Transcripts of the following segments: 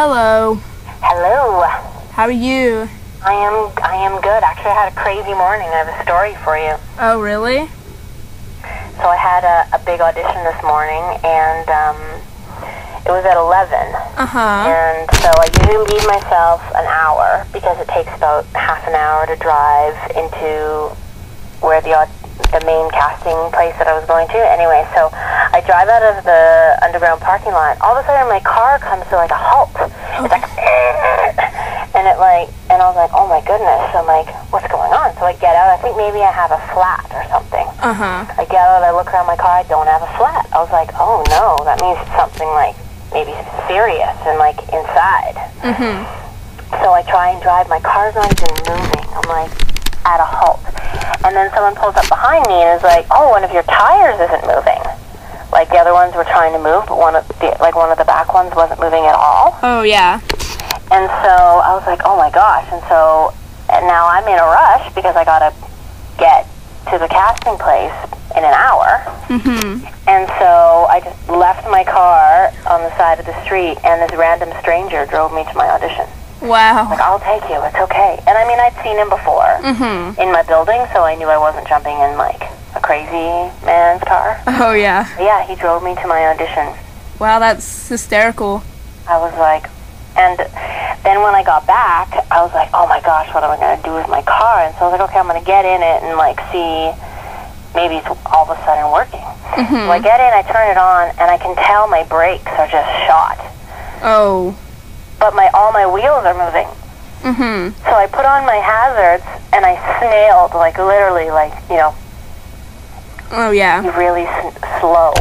Hello. Hello. How are you? I am good. Actually, I had a crazy morning. I have a story for you. Oh, really? So I had a big audition this morning, and it was at 11. And so I usually leave myself an hour because it takes about half an hour to drive into where the main casting place that I was going to. Anyway, so I drive out of the underground parking lot. All of a sudden, my car comes to like a halt. It's like, and I was like, oh my goodness. I'm like, what's going on? So I get out. I think maybe I have a flat or something. I get out. I look around my car. I don't have a flat. I was like, oh no, that means it's something like maybe serious and like inside. So I try and drive. My car's not even moving. I'm like at a halt. And then someone pulls up behind me and is like, oh, one of your tires isn't moving. Like the other ones were trying to move, but one of the back ones wasn't moving at all. Oh, yeah. And so I was like, oh my gosh. And now I'm in a rush because I gotta get to the casting place in an hour. And so I just left my car on the side of the street, and this random stranger drove me to my audition. Wow. Like, I'll take you, it's okay. And I mean, I'd seen him before in my building, so I knew I wasn't jumping in like a crazy man's car. Oh, yeah. But yeah, he drove me to my audition. Wow, that's hysterical. I was like, and then when I got back, I was like, oh my gosh, what am I going to do with my car? And so I was like, okay, I'm going to get in it and like see, maybe it's all of a sudden working. So I get in, I turn it on, and I can tell my brakes are just shot. Oh. But all my wheels are moving. So I put on my hazards, and I snailed, like literally, like, you know, oh, yeah. really slow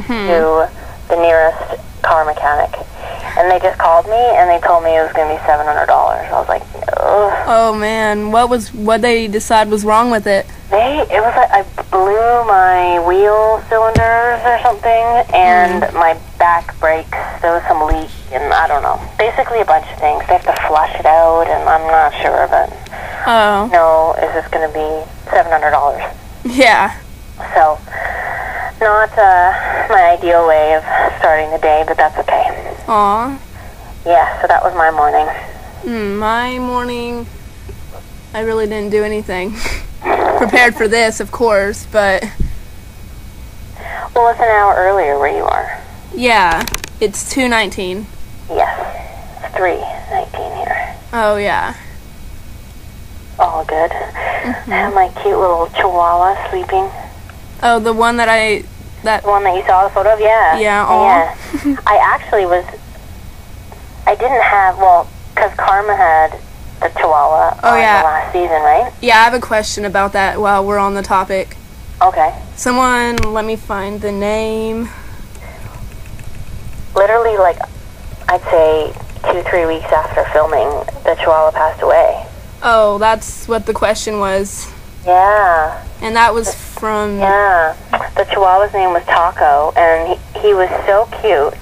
to the nearest car mechanic. And they just called me, and they told me it was going to be $700. I was like, ugh. Oh, man. What they decide was wrong with it? It was like I blew my wheel cylinders or something, and my back brakes, there was some leak, and I don't know. Basically a bunch of things. They have to flush it out, and I'm not sure, but no, is this going to be $700? Yeah. So, not my ideal way of starting the day, but that's okay. Aw. Yeah, so that was my morning. My morning, I really didn't do anything. Prepared for this, of course, but... Well, it's an hour earlier where you are. Yeah, it's 2:19. Yes, it's 3:19 here. Oh, yeah. All good. I have my cute little chihuahua sleeping. Oh, the one that The one that you saw the photo of? Yeah. Yeah, yeah. I didn't have, because Karma had the chihuahua on the last season, right? Yeah, I have a question about that while we're on the topic. Okay. Someone, let me find the name. Literally, like, I'd say 2-3 weeks after filming, the chihuahua passed away. Oh, that's what the question was. Yeah. And that was from... Yeah. The chihuahua's name was Taco, and he was so cute.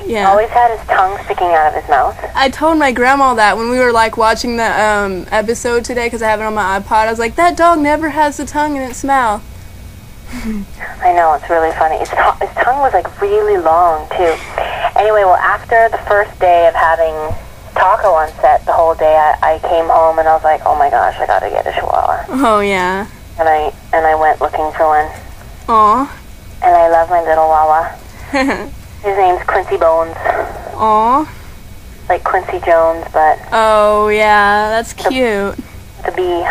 Yeah. He always had his tongue sticking out of his mouth. I told my grandma that when we were, like, watching the episode today, because I have it on my iPod. I was like, that dog never has the tongue in its mouth. I know, it's really funny. His tongue was, like, really long, too. Anyway, after the first day of having Taco on set, the whole day, I came home and I was like, oh my gosh, I gotta get a chihuahua. Oh, yeah. And I went looking for one. Aw. And I love my little Wawa. His name's Quincy Bones. Aw. Like Quincy Jones, but... Oh, yeah, that's cute. The bee.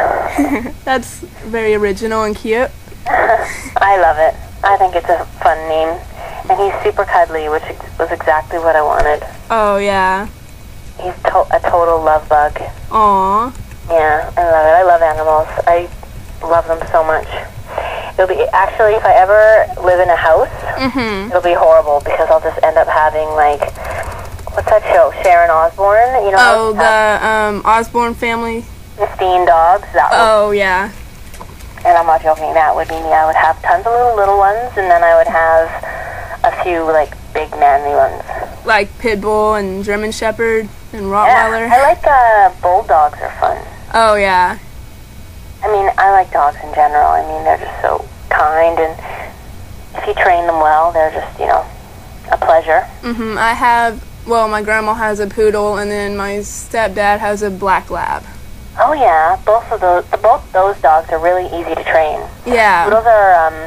That's very original and cute. I love it. I think it's a fun name. And he's super cuddly, which was exactly what I wanted. Oh, yeah. He's a total love bug. Aw. Yeah, I love it. I love animals. I love them so much. It'll be, actually, if I ever live in a house, it'll be horrible because I'll just end up having, like, what's that show? Sharon Osbourne? You know? Oh, the Osbourne family? The Steen dogs. Oh, yeah. And I'm not joking, that would be me. I would have tons of little ones, and then I would have a few, like, big manly ones. Like Pit Bull and German Shepherd and Rottweiler? Yeah, I like bulldogs are fun. Oh, yeah. I mean, I like dogs in general. I mean, they're just so kind, and if you train them well, they're just, you know, a pleasure. I have well, my grandma has a poodle, and then my stepdad has a black lab. Oh yeah, both those dogs are really easy to train. Yeah. Poodles are